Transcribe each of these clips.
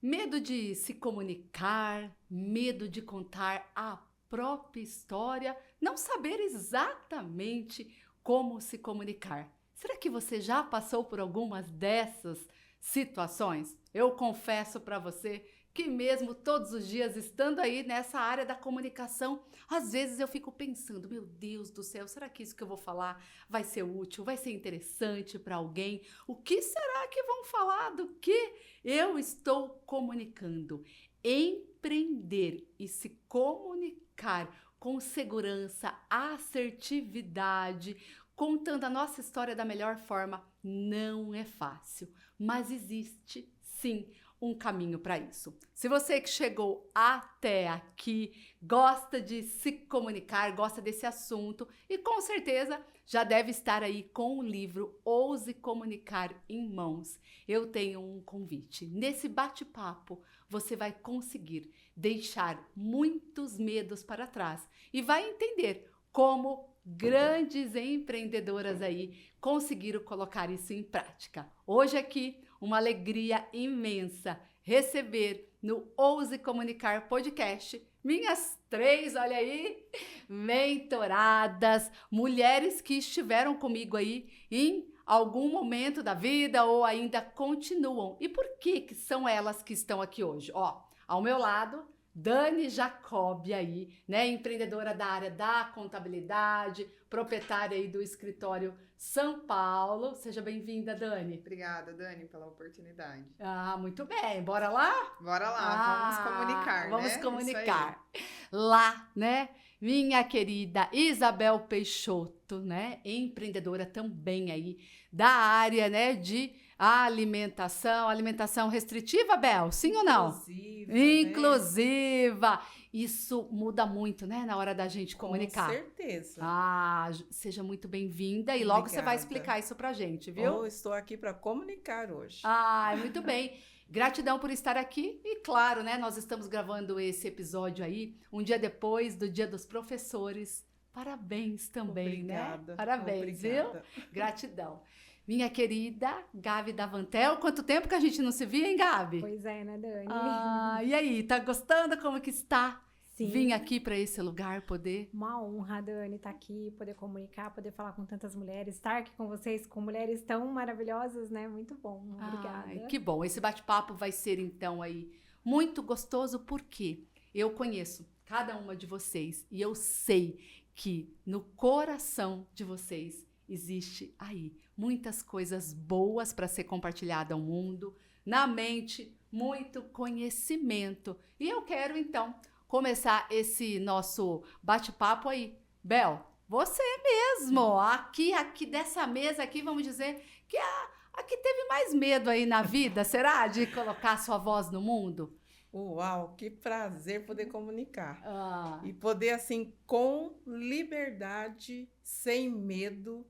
Medo de se comunicar, medo de contar a própria história, não saber exatamente como se comunicar. Será que você já passou por algumas dessas situações? Eu confesso para você que mesmo todos os dias estando aí nessa área da comunicação, às vezes eu fico pensando, meu Deus do céu, será que isso que eu vou falar vai ser útil, vai ser interessante para alguém? O que será que vão falar do que eu estou comunicando? Empreender e se comunicar com segurança, assertividade, contando a nossa história da melhor forma, não é fácil, mas existe sim um caminho para isso. Se você que chegou até aqui gosta de se comunicar, gosta desse assunto e com certeza já deve estar aí com o livro Ouse Comunicar em mãos, eu tenho um convite. Nesse bate-papo, você vai conseguir deixar muitos medos para trás e vai entender como grandes empreendedoras aí conseguiram colocar isso em prática. Hoje aqui, uma alegria imensa receber no Ouse Comunicar Podcast minhas três, olha aí, mentoradas, mulheres que estiveram comigo aí em algum momento da vida ou ainda continuam. E por que são elas que estão aqui hoje? Ó, ao meu lado, Dani Jacob aí, né, empreendedora da área da contabilidade, proprietária aí do escritório São Paulo. Seja bem-vinda, Dani. Obrigada, Dani, pela oportunidade. Ah, muito bem. Bora lá? Bora lá, vamos comunicar, Vamos né? comunicar. Lá, né? Minha querida Isabel Peixoto, né? Empreendedora também aí da área, né, de alimentação restritiva, Bel? Sim ou não? Inclusiva, Inclusiva. Isso muda muito, né, na hora da gente comunicar. Com certeza. Ah, seja muito bem-vinda e logo você vai Obrigada. explicar isso pra gente, viu? Estou aqui para comunicar hoje. Ah, muito bem. Gratidão por estar aqui e claro, né, nós estamos gravando esse episódio aí um dia depois do Dia dos Professores. Parabéns também, Obrigada. né? Parabéns, Obrigada. viu? Gratidão. Minha querida Gabi Davantel, quanto tempo que a gente não se via, hein, Gabi? Pois é, né, Dani? Ah, e aí, tá gostando? Como que está? Sim. Vim aqui para esse lugar poder. Uma honra, Dani, estar aqui, poder comunicar, poder falar com tantas mulheres, estar aqui com vocês, com mulheres tão maravilhosas, né? Muito bom. Obrigada. Ai, que bom. Esse bate-papo vai ser, então, aí muito gostoso, porque eu conheço cada uma de vocês e eu sei que no coração de vocês existe aí muitas coisas boas para ser compartilhada ao mundo, na mente, muito conhecimento. E eu quero, então, começar esse nosso bate-papo aí. Bel, você mesmo, aqui dessa mesa aqui, vamos dizer que a que teve mais medo aí na vida, será? De colocar sua voz no mundo? Uau, que prazer poder comunicar. Ah, E poder, assim, com liberdade, sem medo,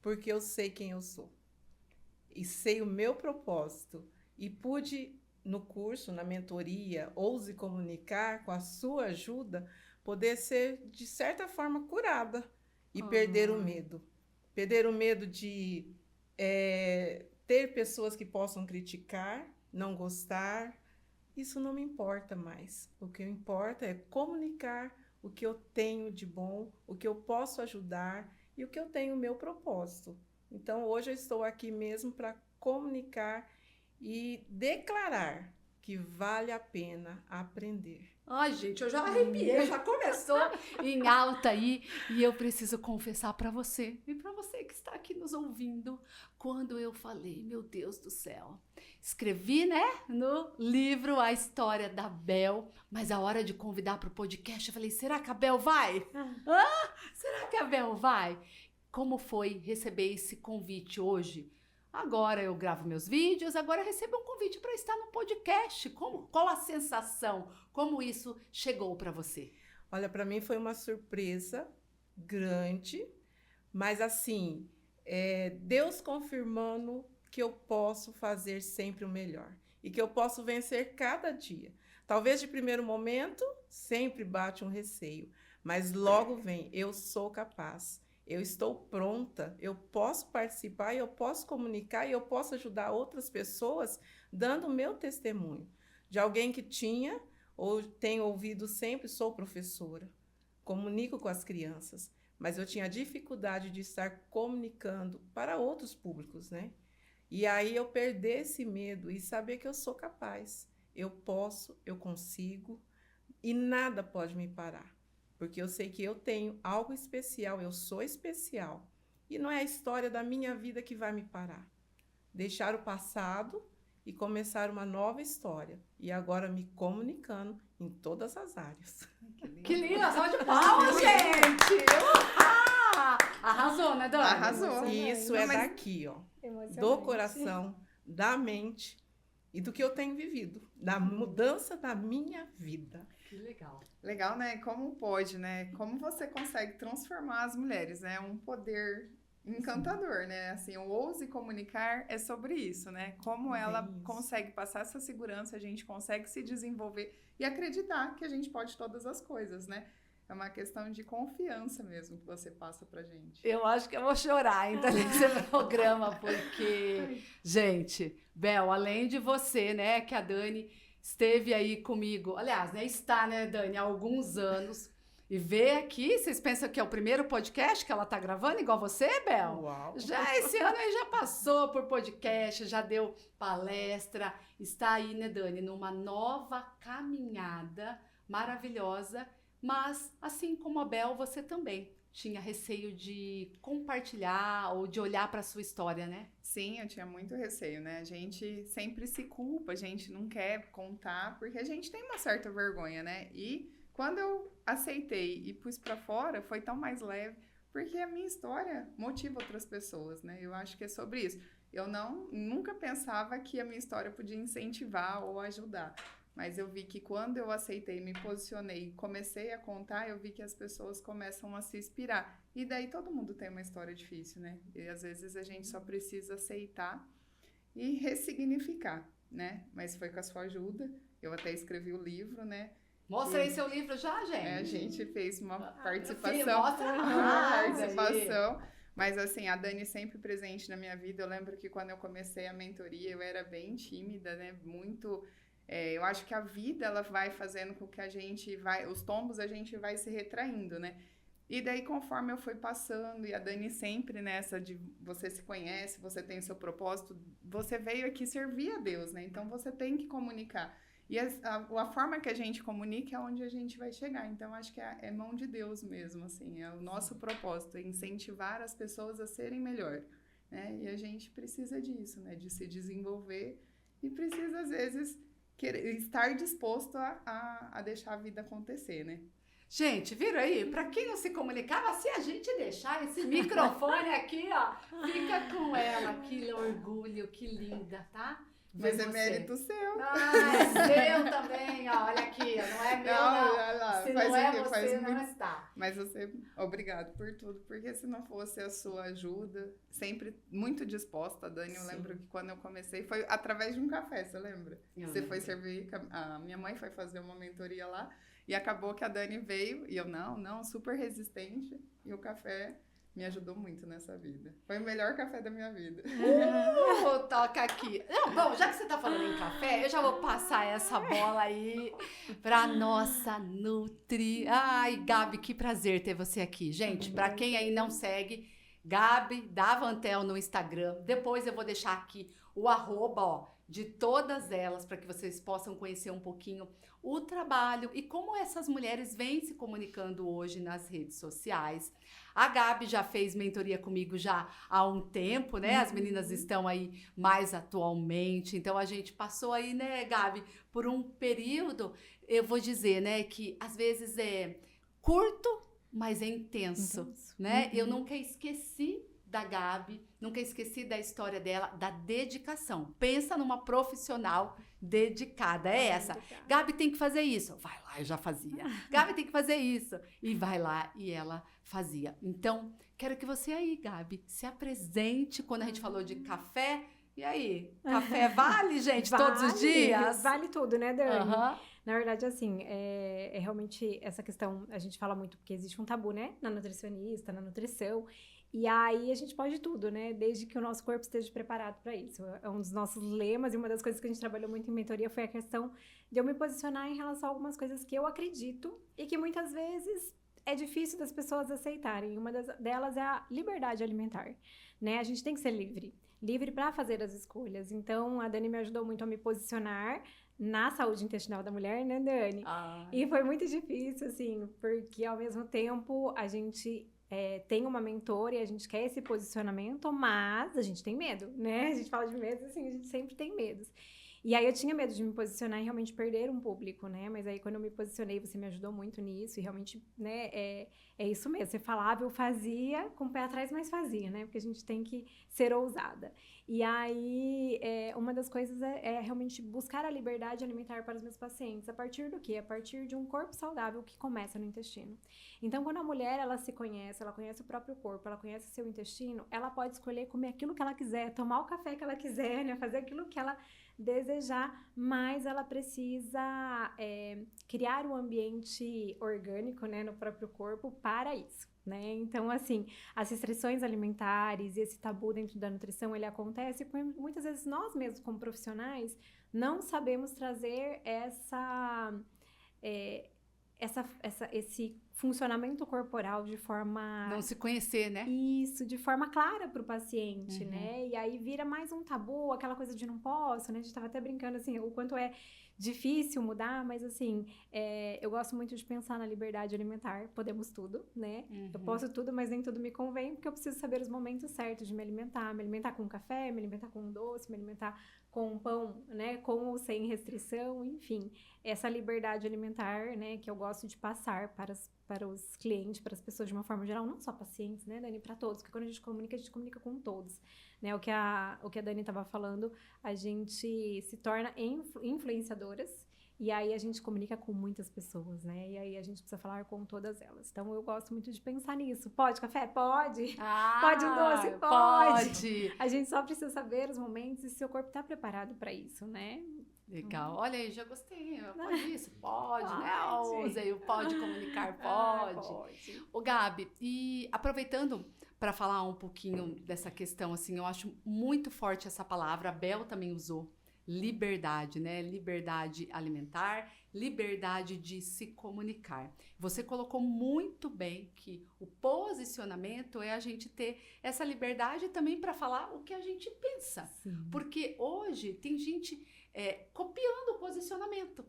porque eu sei quem eu sou. E sei o meu propósito. E pude, no curso, na mentoria, Ouse Comunicar, com a sua ajuda, poder ser, de certa forma, curada e perder o medo. Perder o medo de ter pessoas que possam criticar, não gostar. Isso não me importa mais. O que importa é comunicar o que eu tenho de bom, o que eu posso ajudar e o que eu tenho o meu propósito. Então, hoje eu estou aqui mesmo para comunicar e declarar que vale a pena aprender. ai, gente, eu já arrepiei, já começou em alta aí. E eu preciso confessar para você e para você que está aqui nos ouvindo, quando eu falei, meu Deus do céu, escrevi, né, no livro A História da Bel, mas a hora de convidar para o podcast, eu falei, será que a Bel vai? Será que a Bel vai? Como foi receber esse convite hoje? Agora eu gravo meus vídeos, agora eu recebo um convite para estar no podcast. Qual a sensação? Como isso chegou para você? Olha, para mim foi uma surpresa grande, mas assim, Deus confirmando que eu posso fazer sempre o melhor e que eu posso vencer cada dia. Talvez de primeiro momento sempre bate um receio, mas logo vem, eu sou capaz. Eu estou pronta, eu posso participar, eu posso comunicar e eu posso ajudar outras pessoas dando o meu testemunho. de alguém que tinha ou tem ouvido sempre, sou professora, comunico com as crianças, mas eu tinha dificuldade de estar comunicando para outros públicos, né? E aí eu perder esse medo e saber que eu sou capaz, eu posso, eu consigo e nada pode me parar, porque eu sei que eu tenho algo especial, eu sou especial e não é a história da minha vida que vai me parar. Deixar o passado e começar uma nova história. E agora me comunicando em todas as áreas. Que linda, salva de palmas, gente! Ah! Arrasou, né, Dani? Arrasou. E isso é daqui, ó, do coração, da mente e do que eu tenho vivido, da mudança da minha vida. Que legal. Legal, né? Como pode, né? Como você consegue transformar as mulheres, né? Um poder encantador, né? Assim, o Ouse Comunicar é sobre isso, né? Como ela consegue passar essa segurança, a gente consegue se desenvolver e acreditar que a gente pode todas as coisas, né? É uma questão de confiança mesmo que você passa pra gente. Eu acho que eu vou chorar ainda nesse programa, porque, gente, Bel, além de você, né, que a Dani esteve aí comigo, aliás, né, está, né, Dani, há alguns anos, e ver aqui, vocês pensam que é o primeiro podcast que ela tá gravando, igual você, Bel? Uau! Já esse ano aí já passou por podcast, já deu palestra, está aí, né, Dani, numa nova caminhada maravilhosa, mas, assim como a Bel, você também tinha receio de compartilhar ou de olhar para a sua história, né? Sim, eu tinha muito receio, né? A gente sempre se culpa, a gente não quer contar, porque a gente tem uma certa vergonha, né? E quando eu aceitei e pus pra fora, foi tão mais leve, porque a minha história motiva outras pessoas, né? Eu acho que é sobre isso. Eu nunca pensava que a minha história podia incentivar ou ajudar, mas eu vi que quando eu aceitei, me posicionei, comecei a contar, eu vi que as pessoas começam a se inspirar. E daí todo mundo tem uma história difícil, né? E às vezes a gente só precisa aceitar e ressignificar, né? Mas foi com a sua ajuda, eu até escrevi o livro, né? Mostra aí seu livro já, gente. A gente fez uma Filho, participação. mostra Participação. Mas assim, a Dani sempre presente na minha vida. Eu lembro que quando eu comecei a mentoria, eu era bem tímida, né? Muito. Eu acho que a vida ela vai fazendo com que a gente vai. Os tombos a gente vai se retraindo, né? E daí, conforme eu fui passando, e a Dani sempre nessa de você se conhece, você tem o seu propósito, você veio aqui servir a Deus, né? Então você tem que comunicar. E a forma que a gente comunica é onde a gente vai chegar. Então, acho que é mão de Deus mesmo, assim. É o nosso propósito, é incentivar as pessoas a serem melhor, né? E a gente precisa disso, né? De se desenvolver e precisa, às vezes, estar disposto a deixar a vida acontecer, né? Gente, viram aí? Pra quem não se comunicava, se a gente deixar esse microfone aqui, ó, fica com ela. Que orgulho, que linda, tá? Mas é mérito seu. Ah, é seu também, ó. Olha aqui, não é meu, não. Lá, se não é você, não está. Mas você, obrigado por tudo, porque se não fosse a sua ajuda, sempre muito disposta, Dani, eu lembro que quando eu comecei, foi através de um café, você lembra? Você foi servir, a minha mãe foi fazer uma mentoria lá, e acabou que a Dani veio, e eu, não, super resistente, e o café me ajudou muito nessa vida. Foi o melhor café da minha vida. Toca aqui. Não, bom, já que você tá falando em café, eu já vou passar essa bola aí pra nossa Nutri. Ai, Gabi, que prazer ter você aqui. Gente, pra quem aí não segue, Gabi da Vantel no Instagram. Depois eu vou deixar aqui o @ ó, de todas elas, para que vocês possam conhecer um pouquinho o trabalho e como essas mulheres vêm se comunicando hoje nas redes sociais. A Gabi já fez mentoria comigo já há um tempo, né? As meninas estão aí mais atualmente. Então, a gente passou aí, né, Gabi, por um período, eu vou dizer, né, que às vezes é curto, mas é intenso, né? Eu nunca esqueci da Gabi, nunca esqueci da história dela, da dedicação. Pensa numa profissional dedicada, é essa. Gabi tem que fazer isso. Vai lá, eu já fazia. Gabi tem que fazer isso. E vai lá, e ela fazia. Então, quero que você aí, Gabi, se apresente quando a gente falou de café. E aí, café vale, gente, todos os dias? Vale tudo, né, Dani? Na verdade, assim, é realmente essa questão, a gente fala muito porque existe um tabu, né, na nutricionista, na nutrição. E aí a gente pode tudo, né? Desde que o nosso corpo esteja preparado para isso. É um dos nossos lemas e uma das coisas que a gente trabalhou muito em mentoria foi a questão de eu me posicionar em relação a algumas coisas que eu acredito e que muitas vezes é difícil das pessoas aceitarem. Uma delas é a liberdade alimentar, né? A gente tem que ser livre para fazer as escolhas. Então, a Dani me ajudou muito a me posicionar na saúde intestinal da mulher, né, Dani? E foi muito difícil, assim, porque ao mesmo tempo a gente tem uma mentora e a gente quer esse posicionamento, mas a gente tem medo, né? A gente fala de medo, assim, a gente sempre tem medos. E aí eu tinha medo de me posicionar e realmente perder um público, né? Mas aí quando eu me posicionei, você me ajudou muito nisso e realmente, né, é isso mesmo. Você falava, eu fazia, com o pé atrás, mas fazia, né? Porque a gente tem que ser ousada. E aí, uma das coisas é realmente buscar a liberdade alimentar para os meus pacientes. A partir do quê? A partir de um corpo saudável que começa no intestino. Então, quando a mulher, ela se conhece, ela conhece o próprio corpo, ela conhece seu intestino, ela pode escolher comer aquilo que ela quiser, tomar o café que ela quiser, né? Fazer aquilo que ela desejar, mas ela precisa criar um ambiente orgânico, né, no próprio corpo para isso, né? Então, assim, as restrições alimentares e esse tabu dentro da nutrição, ele acontece porque muitas vezes nós mesmos, como profissionais, não sabemos trazer esse funcionamento corporal de forma... Não se conhecer, né? Isso, de forma clara para o paciente, né? E aí vira mais um tabu, aquela coisa de não posso, né? A gente estava até brincando, assim, o quanto é difícil mudar, mas, assim, eu gosto muito de pensar na liberdade alimentar. Podemos tudo, né? Eu posso tudo, mas nem tudo me convém, porque eu preciso saber os momentos certos de me alimentar com café, me alimentar com um doce, me alimentar com um pão, né? Com ou sem restrição, enfim. Essa liberdade alimentar, né? Que eu gosto de passar para os clientes, para as pessoas de uma forma geral, não só pacientes, né, Dani? Para todos, porque quando a gente comunica com todos, né? O que a Dani estava falando, a gente se torna influenciadoras e aí a gente comunica com muitas pessoas, né? E aí a gente precisa falar com todas elas. Então, eu gosto muito de pensar nisso. Pode café? Pode! Pode um doce? Pode! A gente só precisa saber os momentos e se o corpo está preparado para isso, né? Legal. Olha aí, já gostei. Pode isso? Pode, né? Usei o pode comunicar, pode. Ô, Gabi, e aproveitando para falar um pouquinho dessa questão, assim, eu acho muito forte essa palavra, a Bel também usou, liberdade, né? Liberdade alimentar, liberdade de se comunicar. Você colocou muito bem que o posicionamento é a gente ter essa liberdade também para falar o que a gente pensa. Sim. Porque hoje tem gente copiando o posicionamento.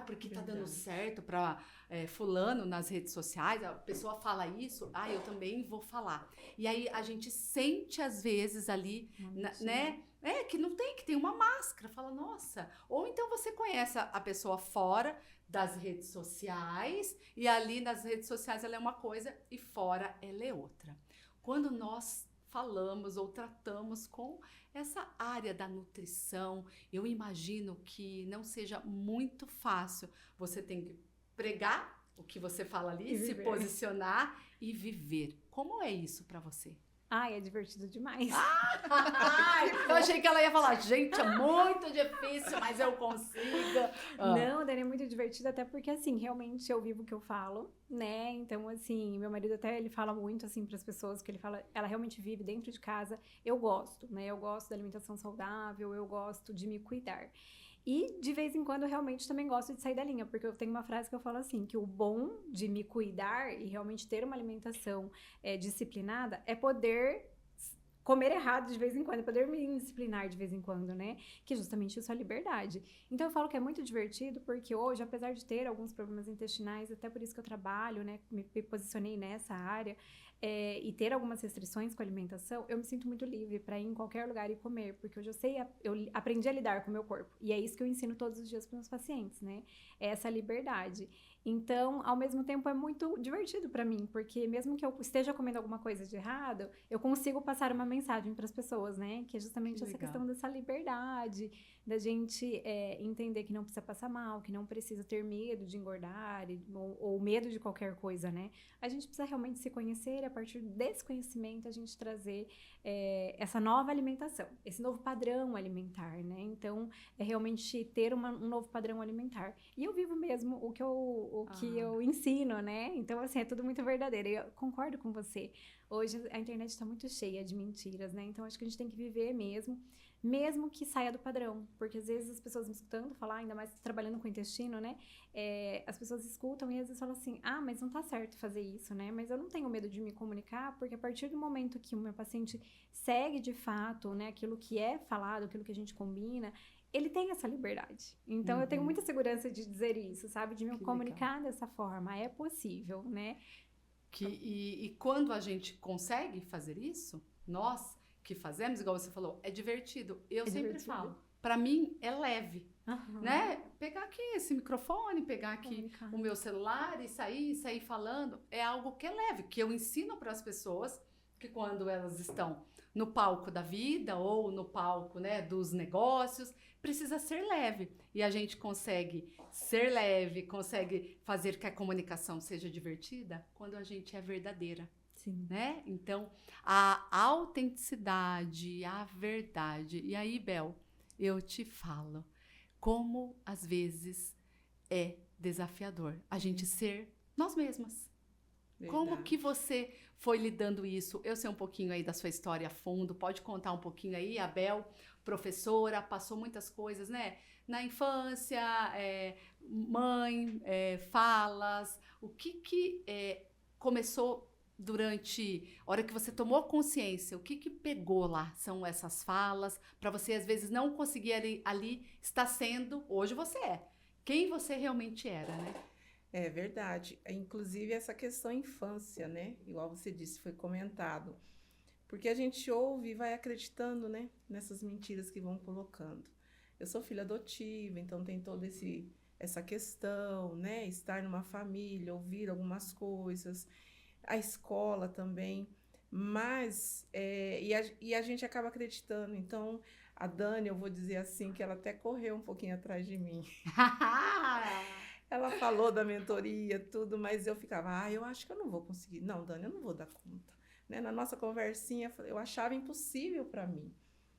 Porque tá dando certo para fulano nas redes sociais, a pessoa fala isso, eu também vou falar. E aí a gente sente às vezes ali, né? Que não tem, que tem uma máscara, fala, nossa. Ou então você conhece a pessoa fora das redes sociais e ali nas redes sociais ela é uma coisa e fora ela é outra. Quando nós falamos ou tratamos com essa área da nutrição, eu imagino que não seja muito fácil. Você tem que pregar o que você fala ali, se posicionar e viver. Como é isso para você? É divertido demais. Eu achei que ela ia falar, gente, é muito difícil, mas eu consigo. Não, Dani, é muito divertido, até porque, assim, realmente eu vivo o que eu falo, né? Então, assim, meu marido até, ele fala muito, assim, para as pessoas, que ele fala, ela realmente vive dentro de casa. Eu gosto, né? Eu gosto da alimentação saudável, eu gosto de me cuidar. E, de vez em quando, eu realmente também gosto de sair da linha, porque eu tenho uma frase que eu falo assim, que o bom de me cuidar e realmente ter uma alimentação disciplinada é poder comer errado de vez em quando, poder me indisciplinar de vez em quando, né? Que justamente isso é a liberdade. Então, eu falo que é muito divertido, porque hoje, apesar de ter alguns problemas intestinais, até por isso que eu trabalho, né? Me posicionei nessa área, e ter algumas restrições com a alimentação, eu me sinto muito livre para ir em qualquer lugar e comer, porque eu aprendi a lidar com o meu corpo. E é isso que eu ensino todos os dias para os meus pacientes, né? Essa liberdade. Então, ao mesmo tempo, é muito divertido para mim, porque mesmo que eu esteja comendo alguma coisa de errado, eu consigo passar uma mensagem para as pessoas, né? Que é justamente essa questão dessa liberdade, da gente entender que não precisa passar mal, que não precisa ter medo de engordar ou medo de qualquer coisa, né? A gente precisa realmente se conhecer, a partir desse conhecimento, a gente trazer essa nova alimentação, esse novo padrão alimentar, né? Então, é realmente ter um novo padrão alimentar. E eu vivo mesmo o que eu ensino, né? Então, assim, é tudo muito verdadeiro. E eu concordo com você. Hoje, a internet está muito cheia de mentiras, né? Então, acho que a gente tem que viver mesmo que saia do padrão, porque às vezes as pessoas me escutando falar, ainda mais trabalhando com intestino, né, as pessoas escutam e às vezes falam assim, mas não tá certo fazer isso, né, mas eu não tenho medo de me comunicar, porque a partir do momento que o meu paciente segue de fato, né, aquilo que é falado, aquilo que a gente combina, ele tem essa liberdade. Então, eu tenho muita segurança de dizer isso, sabe, de me comunicar dessa forma, é possível, né. E quando a gente consegue fazer isso, nós que fazemos, igual você falou, é divertido. Eu sempre falo, para mim é leve, né? Pegar aqui esse microfone, pegar aqui o meu celular e sair falando, é algo que é leve, que eu ensino para as pessoas que quando elas estão no palco da vida ou no palco, né, dos negócios, precisa ser leve. E a gente consegue ser leve, consegue fazer que a comunicação seja divertida quando a gente é verdadeira. Sim. Né? Então, a autenticidade, a verdade. E aí, Bel, eu te falo, como às vezes é desafiador a gente ser nós mesmas. Verdade. Como que você foi lidando isso? Eu sei um pouquinho aí da sua história a fundo, pode contar um pouquinho aí, a Bel, professora, passou muitas coisas, né? Na infância, mãe, falas, o que começou durante a hora que você tomou consciência, o que pegou lá? São essas falas, para você às vezes não conseguir ali estar sendo, hoje você é, quem você realmente era, né? É verdade. Inclusive essa questão infância, né? Igual você disse, foi comentado. Porque a gente ouve e vai acreditando, né? Nessas mentiras que vão colocando. Eu sou filha adotiva, então tem toda essa questão, né? Estar numa família, ouvir algumas coisas, a escola também, mas e a gente acaba acreditando. Então, a Dani, eu vou dizer assim, que ela até correu um pouquinho atrás de mim. Ela falou da mentoria, tudo, mas eu ficava, eu acho que eu não vou conseguir. Não, Dani, eu não vou dar conta. Né? Na nossa conversinha, eu achava impossível para mim,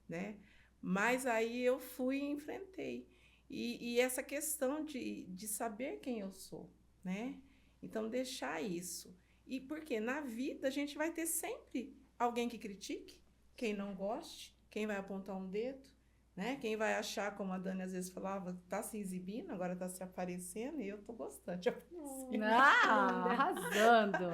né? Mas aí eu fui e enfrentei. E essa questão de saber quem eu sou, né? Então, deixar isso. E porque na vida a gente vai ter sempre alguém que critique, quem não goste, quem vai apontar um dedo, né? Quem vai achar, como a Dani às vezes falava, tá se exibindo, agora tá se aparecendo, e eu tô gostando de aparecer. Arrasando!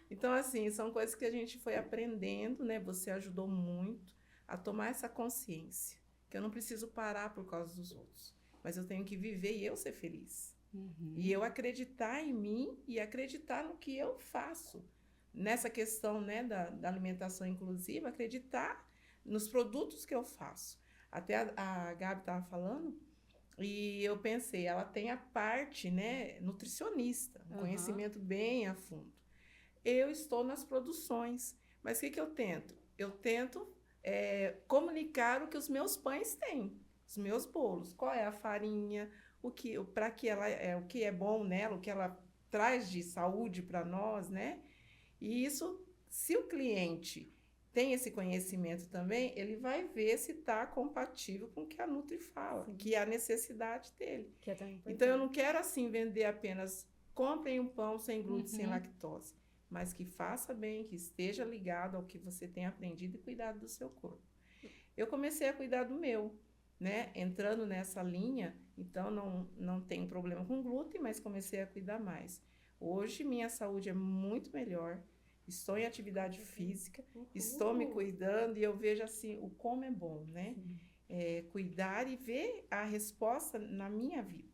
Então, assim, são coisas que a gente foi aprendendo, né? Você ajudou muito a tomar essa consciência, que eu não preciso parar por causa dos outros, mas eu tenho que viver e eu ser feliz. E eu acreditar em mim e acreditar no que eu faço. Nessa questão, né, da alimentação inclusiva, acreditar nos produtos que eu faço. Até a Gabi estava falando, e eu pensei, ela tem a parte, né, nutricionista, um conhecimento bem a fundo. Eu estou nas produções, mas o que eu tento? Eu tento comunicar o que os meus pães têm, os meus bolos. Qual é a farinha, o que é bom nela, o que ela traz de saúde para nós, né? E isso, se o cliente tem esse conhecimento também, ele vai ver se está compatível com o que a Nutri fala, que é a necessidade dele. Que é tão importante. Então, eu não quero, assim, vender apenas, comprem um pão sem glúten, sem lactose, mas que faça bem, que esteja ligado ao que você tem aprendido e cuidado do seu corpo. Eu comecei a cuidar do meu, né? Entrando nessa linha, então não tenho problema com glúten, mas comecei a cuidar mais. Hoje, minha saúde é muito melhor, estou em atividade física, estou me cuidando e eu vejo assim, o como é bom, né? Cuidar e ver a resposta na minha vida.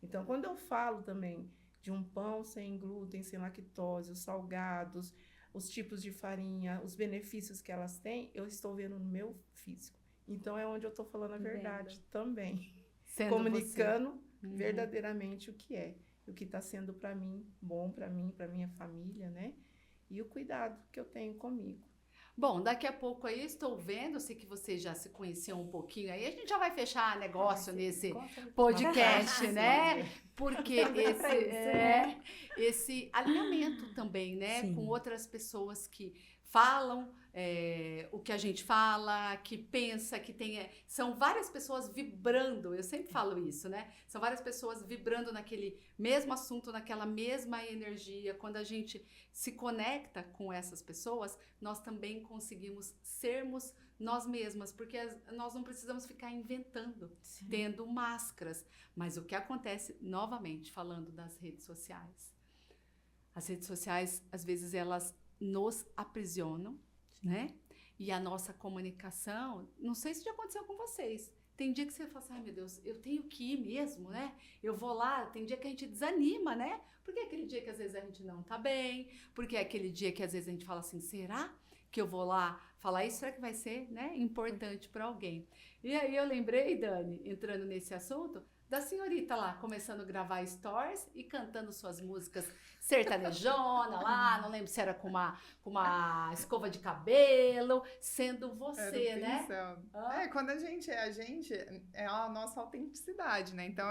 Então, quando eu falo também de um pão sem glúten, sem lactose, os salgados, os tipos de farinha, os benefícios que elas têm, eu estou vendo no meu físico. Então, é onde eu estou falando a verdade também. Sendo comunicando verdadeiramente o que é. O que está sendo para mim, bom para mim, para minha família, né? E o cuidado que eu tenho comigo. Bom, daqui a pouco aí estou vendo, sei que vocês já se conheciam um pouquinho aí, a gente já vai fechar negócio nesse podcast, né? Porque esse alinhamento também, né? Sim. Com outras pessoas que falam o que a gente fala, que pensa, que tem... São várias pessoas vibrando, eu sempre falo isso, né? São várias pessoas vibrando naquele mesmo assunto, naquela mesma energia. Quando a gente se conecta com essas pessoas, nós também conseguimos sermos nós mesmas, porque nós não precisamos ficar inventando, tendo máscaras. Mas o que acontece, novamente, falando das redes sociais, as redes sociais, às vezes, elas nos aprisionam, né? E a nossa comunicação, não sei se já aconteceu com vocês. Tem dia que você fala assim, ai meu Deus, eu tenho que ir mesmo, né? Eu vou lá, tem dia que a gente desanima, né? Porque é aquele dia que às vezes a gente não tá bem, porque é aquele dia que às vezes a gente fala assim, será que eu vou lá falar isso? Será que vai ser, né, importante para alguém? E aí eu lembrei, Dani, entrando nesse assunto, da senhorita lá, começando a gravar stories e cantando suas músicas sertanejona lá, não lembro se era com uma escova de cabelo, sendo você, né? Quando a gente, é a nossa autenticidade, né? Então,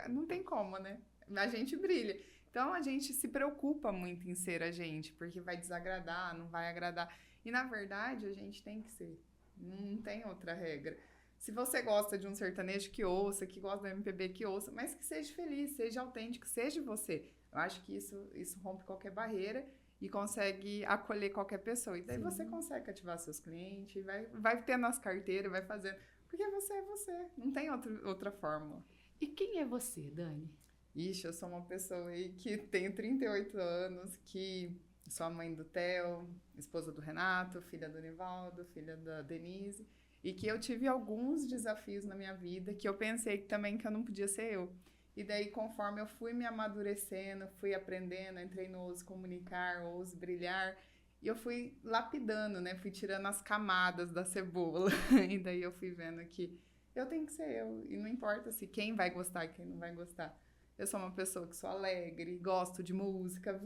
não tem como, né? A gente brilha. Então, a gente se preocupa muito em ser a gente, porque vai desagradar, não vai agradar. E, na verdade, a gente tem que ser. Não tem outra regra. Se você gosta de um sertanejo, que ouça, que gosta do MPB, que ouça, mas que seja feliz, seja autêntico, seja você. Eu acho que isso rompe qualquer barreira e consegue acolher qualquer pessoa. E daí você consegue ativar seus clientes, vai tendo as carteiras, vai fazendo. Porque você é você, não tem outra fórmula. E quem é você, Dani? Ixi, eu sou uma pessoa aí que tenho 38 anos, que sou a mãe do Theo, esposa do Renato, filha do Nivaldo, filha da Denise. E que eu tive alguns desafios na minha vida que eu pensei também que eu não podia ser eu. E daí, conforme eu fui me amadurecendo, fui aprendendo, entrei no Ouse Comunicar, Ouse Brilhar, e eu fui lapidando, né? Fui tirando as camadas da cebola. E daí eu fui vendo que eu tenho que ser eu. E não importa se quem vai gostar e quem não vai gostar. Eu sou uma pessoa que sou alegre, gosto de música,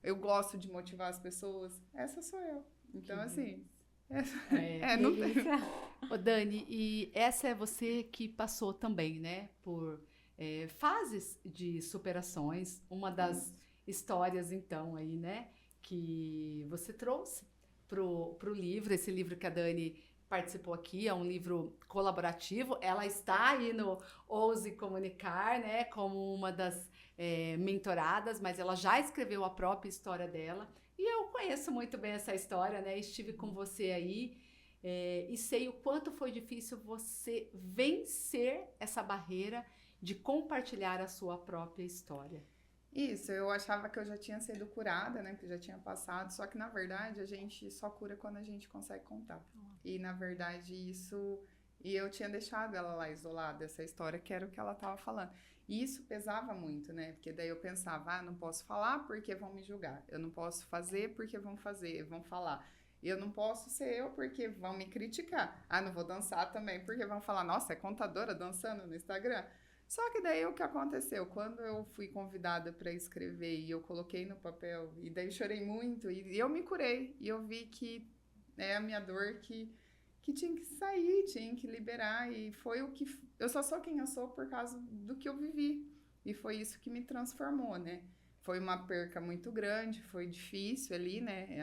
eu gosto de motivar as pessoas. Essa sou eu. Então, assim... não tem. Ô, Dani, e essa é você que passou também, né, por fases de superações. Uma das histórias, então, aí, né, que você trouxe pro livro, esse livro que a Dani participou aqui, é um livro colaborativo, ela está aí no Ouse Comunicar, né, como uma das mentoradas, mas ela já escreveu a própria história dela. E eu conheço muito bem essa história, né? Estive com você aí e sei o quanto foi difícil você vencer essa barreira de compartilhar a sua própria história. Isso, eu achava que eu já tinha sido curada, né? Que já tinha passado, só que na verdade a gente só cura quando a gente consegue contar. E na verdade isso... E eu tinha deixado ela lá isolada, essa história, que era o que ela estava falando. E isso pesava muito, né? Porque daí eu pensava, não posso falar porque vão me julgar. Eu não posso fazer porque vão falar. Eu não posso ser eu porque vão me criticar. Não vou dançar também porque vão falar, nossa, é contadora dançando no Instagram. Só que daí o que aconteceu? Quando eu fui convidada para escrever e eu coloquei no papel, e daí chorei muito, e eu me curei. E eu vi que é a minha dor que tinha que sair, tinha que liberar, e foi o que... Eu só sou quem eu sou por causa do que eu vivi, e foi isso que me transformou, né? Foi uma perca muito grande, foi difícil ali, né?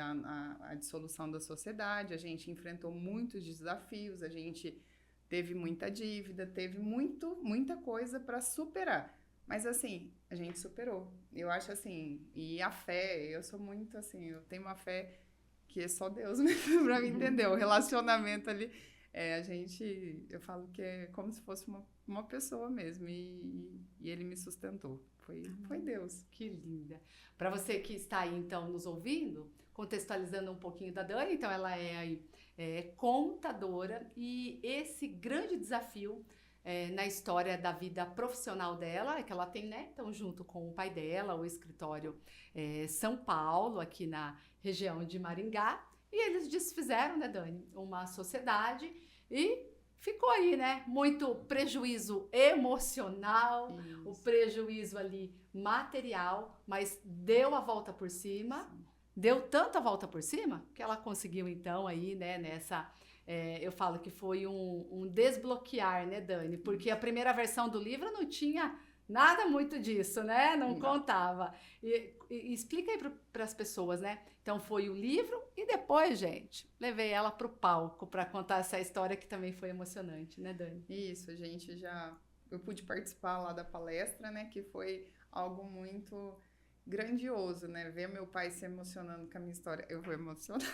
A dissolução da sociedade, a gente enfrentou muitos desafios, a gente teve muita dívida, teve muita coisa para superar. Mas, assim, a gente superou. Eu acho, assim, e a fé, eu sou muito, assim, eu tenho uma fé... que é só Deus mesmo pra me entender. O relacionamento ali, eu falo que é como se fosse uma pessoa mesmo, e ele me sustentou. Foi Deus. Que linda. Para você que está aí, então, nos ouvindo, contextualizando um pouquinho da Dani, então ela é contadora, e esse grande desafio na história da vida profissional dela, que ela tem, né, então, junto com o pai dela, o escritório São Paulo, aqui na região de Maringá, e eles desfizeram, né, Dani, uma sociedade, e ficou aí, né, muito prejuízo emocional, o prejuízo ali material, mas deu a volta por cima, deu tanta volta por cima que ela conseguiu, então, aí, né, nessa... eu falo que foi um desbloquear, né, Dani? Porque a primeira versão do livro não tinha nada muito disso, né? Não contava. E explica aí para as pessoas, né? Então, foi o livro e depois, gente, levei ela para o palco para contar essa história que também foi emocionante, né, Dani? Isso, a gente eu pude participar lá da palestra, né? Que foi algo muito grandioso, né? Ver meu pai se emocionando com a minha história. Eu vou emocionar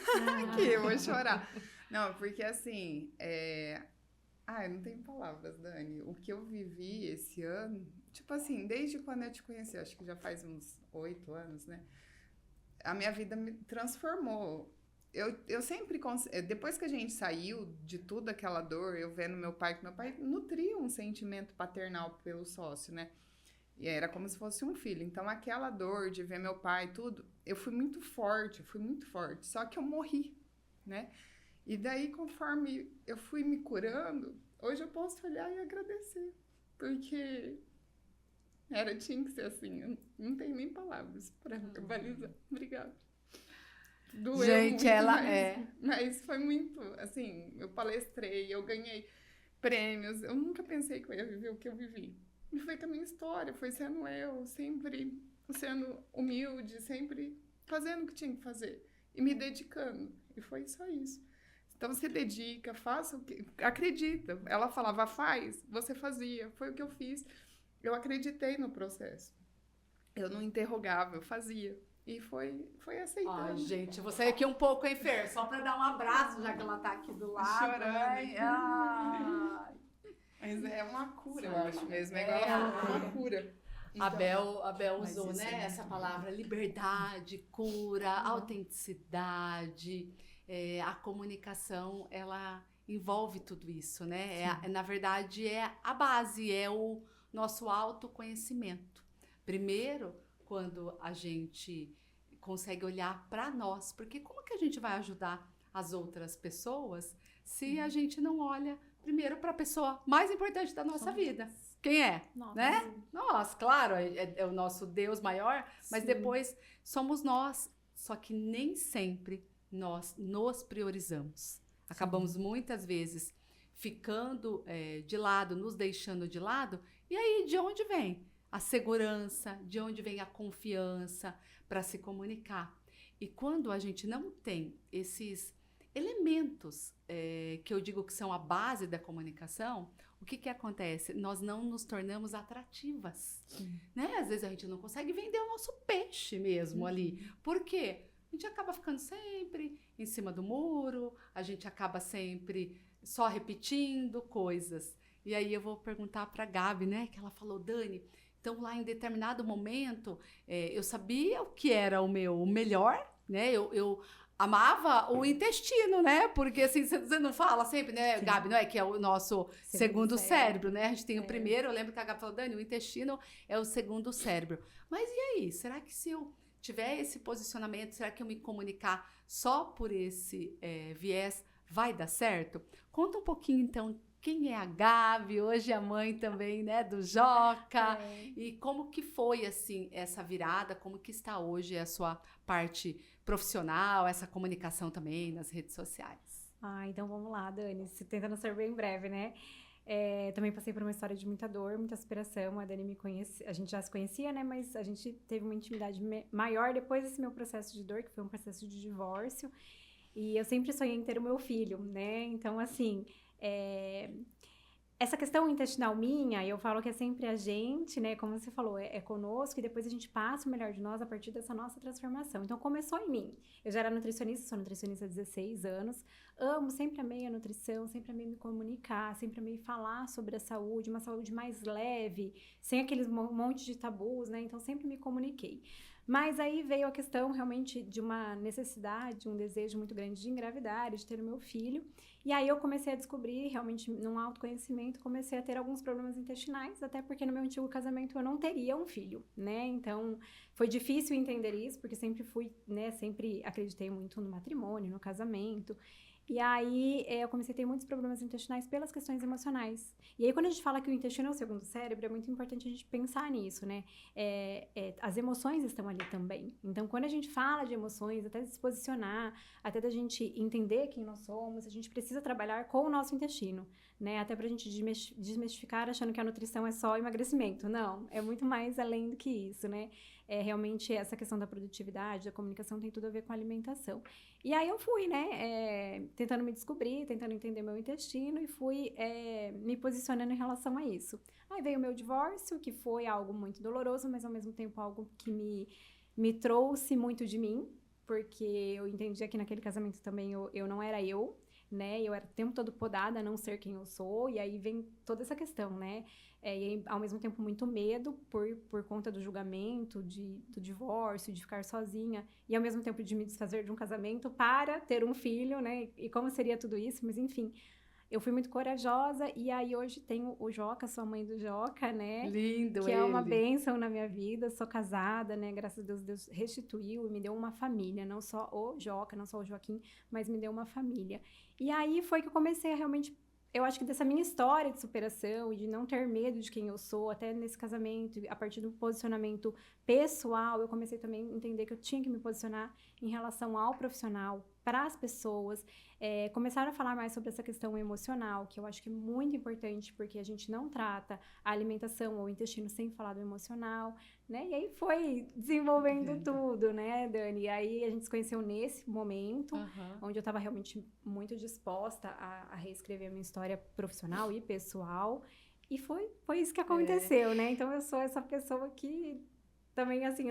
aqui, eu vou chorar. Não, porque assim, eu não tenho palavras, Dani. O que eu vivi esse ano, tipo assim, desde quando eu te conheci, acho que já faz uns 8 anos, né? A minha vida me transformou. Eu sempre, depois que a gente saiu de tudo aquela dor, eu vendo meu pai, que meu pai nutria um sentimento paternal pelo sócio, né? E era como se fosse um filho. Então, aquela dor de ver meu pai e tudo, eu fui muito forte. Só que eu morri, né? E daí, conforme eu fui me curando, hoje eu posso olhar e agradecer. Porque tinha que ser assim. Eu não tenho nem palavras para verbalizar. Obrigada. Doeu gente, muito, mas foi muito, assim, eu palestrei, eu ganhei prêmios. Eu nunca pensei que eu ia viver o que eu vivi. E foi também história, foi sendo eu, sempre sendo humilde, sempre fazendo o que tinha que fazer e me dedicando. E foi só isso. Então, se dedica, faça o que... Acredita. Ela falava, faz, você fazia. Foi o que eu fiz. Eu acreditei no processo. Eu não interrogava, eu fazia. E foi aceitando. Ai, gente, você aqui um pouco, hein, Fer? Só para dar um abraço, já que ela tá aqui do lado. Chorando. Mas é uma cura, eu acho mesmo. É uma cura. Então, Abel usou, né, essa palavra liberdade, cura, autenticidade. A comunicação, ela envolve tudo isso, né? Na verdade, é a base, é o nosso autoconhecimento. Primeiro, quando a gente consegue olhar para nós, porque como que a gente vai ajudar as outras pessoas se a gente não olha primeiro para a pessoa mais importante da nossa vida? Quem é? Nós, né? Nós, claro, é o nosso Deus maior, mas depois somos nós. Só que nem sempre nós nos priorizamos. Acabamos muitas vezes ficando de lado, nos deixando de lado. E aí, de onde vem a segurança? De onde vem a confiança para se comunicar? E quando a gente não tem esses elementos que eu digo que são a base da comunicação, o que acontece? Nós não nos tornamos atrativas, né? Às vezes a gente não consegue vender o nosso peixe mesmo ali. Por quê? A gente acaba ficando sempre em cima do muro, a gente acaba sempre só repetindo coisas. E aí eu vou perguntar para a Gabi, né? Que ela falou, Dani, então lá em determinado momento eu sabia o que era o meu melhor, né? Eu amava o intestino, né? Porque assim, você não fala sempre, né, Sim. Gabi, não é? Que é o nosso segundo cérebro, né? A gente tem o primeiro, eu lembro que a Gabi falou, Dani, o intestino é o segundo cérebro. Mas e aí? Será que se eu tiver esse posicionamento, será que eu me comunicar só por esse viés vai dar certo? Conta um pouquinho, então, quem é a Gabi, hoje a mãe também, né, do Joca, e como que foi, assim, essa virada, como que está hoje a sua parte profissional, essa comunicação também nas redes sociais? Então vamos lá, Dani, tentando ser bem breve, né? Também passei por uma história de muita dor, muita superação. A Dani me conhece, a gente já se conhecia, né? Mas a gente teve uma intimidade maior depois desse meu processo de dor, que foi um processo de divórcio. E eu sempre sonhei em ter o meu filho, né? Então, assim, essa questão intestinal minha, eu falo que é sempre a gente, né? Como você falou, é conosco e depois a gente passa o melhor de nós a partir dessa nossa transformação. Então, começou em mim. Eu já era nutricionista, sou nutricionista há 16 anos. Sempre amei a nutrição, sempre amei me comunicar, sempre amei falar sobre a saúde, uma saúde mais leve, sem aqueles monte de tabus, né? Então, sempre me comuniquei. Mas aí veio a questão realmente de uma necessidade, um desejo muito grande de engravidar, de ter o meu filho. E aí eu comecei a descobrir, realmente, num autoconhecimento, comecei a ter alguns problemas intestinais, até porque no meu antigo casamento eu não teria um filho, né? Então, foi difícil entender isso, porque sempre fui, né, sempre acreditei muito no matrimônio, no casamento. E aí, eu comecei a ter muitos problemas intestinais pelas questões emocionais. E aí, quando a gente fala que o intestino é o segundo cérebro, é muito importante a gente pensar nisso, né? As emoções estão ali também. Então, quando a gente fala de emoções, até de se posicionar, até da gente entender quem nós somos, a gente precisa trabalhar com o nosso intestino, né? Até pra gente desmistificar achando que a nutrição é só emagrecimento. Não, é muito mais além do que isso, né? Realmente, essa questão da produtividade, da comunicação tem tudo a ver com a alimentação. E aí eu fui, né, tentando me descobrir, tentando entender meu intestino e fui me posicionando em relação a isso. Aí veio o meu divórcio, que foi algo muito doloroso, mas ao mesmo tempo algo que me trouxe muito de mim, porque eu entendia que naquele casamento também eu não era eu, né, eu era o tempo todo podada a não ser quem eu sou, e aí vem toda essa questão, né, e aí, ao mesmo tempo muito medo por conta do julgamento, do divórcio, de ficar sozinha, e ao mesmo tempo de me desfazer de um casamento para ter um filho, né, e como seria tudo isso, mas enfim, eu fui muito corajosa, e aí hoje tenho o Joca, sou a mãe do Joca, né, Lindo que é uma ele. bênção na minha vida, sou casada, né, graças a Deus, Deus restituiu e me deu uma família, não só o Joca, não só o Joaquim, mas me deu uma família. E aí foi que eu comecei a realmente, eu acho que dessa minha história de superação e de não ter medo de quem eu sou, até nesse casamento, a partir do posicionamento pessoal, eu comecei também a entender que eu tinha que me posicionar em relação ao profissional, para as pessoas, começaram a falar mais sobre essa questão emocional, que eu acho que é muito importante, porque a gente não trata a alimentação ou o intestino sem falar do emocional, né? E aí foi desenvolvendo tudo, né, Dani? E aí a gente se conheceu nesse momento, onde eu estava realmente muito disposta a reescrever a minha história profissional e pessoal, e foi isso que aconteceu, né? Então eu sou essa pessoa que também, assim,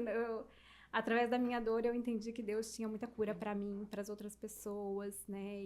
através da minha dor, eu entendi que Deus tinha muita cura para mim, para as outras pessoas, né?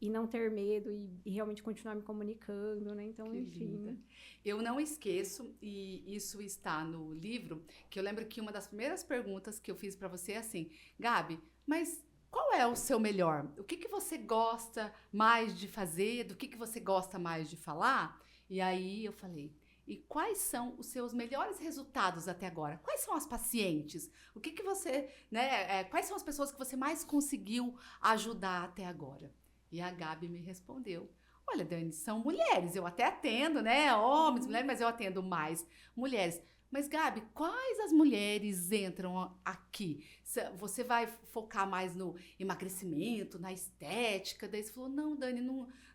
E não ter medo e realmente continuar me comunicando, né? Então, Que enfim. linda. Eu não esqueço, e isso está no livro, que eu lembro que uma das primeiras perguntas que eu fiz para você é assim, Gabi, mas qual é o seu melhor? O que você gosta mais de fazer? Do que você gosta mais de falar? E aí eu falei... E quais são os seus melhores resultados até agora? Quais são as pacientes? O que você, né? Quais são as pessoas que você mais conseguiu ajudar até agora? E a Gabi me respondeu: olha, Dani, são mulheres. Eu até atendo, né? Homens, mulheres, mas eu atendo mais mulheres. Mas, Gabi, quais as mulheres entram aqui? Você vai focar mais no emagrecimento, na estética? Daí você falou: não, Dani,